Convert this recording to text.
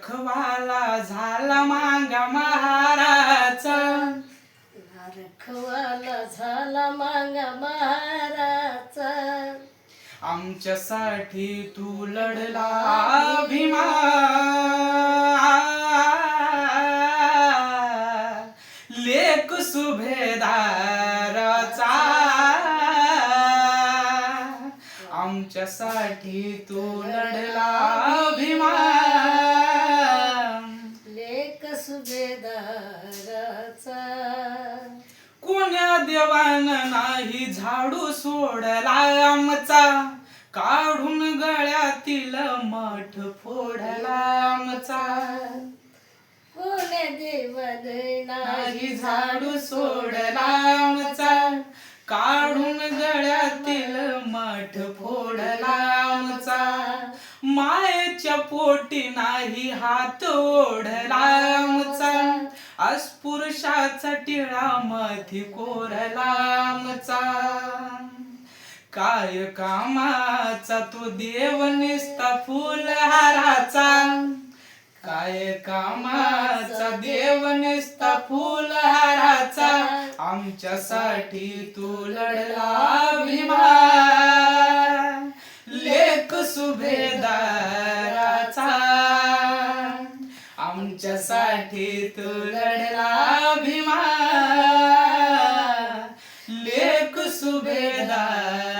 रखवाला झाला मांगा महाराचा, रखवाला झाला मांगा महाराचा, आमच्यासाठी तू लढला भीमा, लेक सुभेदाराचा, आमच्यासाठी तू लढला भीमा, लेक सुभेदाराचा. कोण्या देवान नाही झाडू सोडला आमचा, काढून गळ्यातील मठ फोडला आमचा, कोण्या देवाने नाही झाडू सोडला आमचा, काढून गळ्यातील मठ फोडला आमचा, मायेच्या पोटी नाही हात ओढला आमचा, अस्पृश्याचा टिळा मधी कोरला आमचा, काय कामाचा तू देव निस्ता फुलहाराचा, काय कामाचा देव निस्ता फुलहाराचा, आमच्यासाठी तू लढला भीमा, लेक सुभेदाराचा, आमच्यासाठी तू लढला भीमा, लेक सुभेदार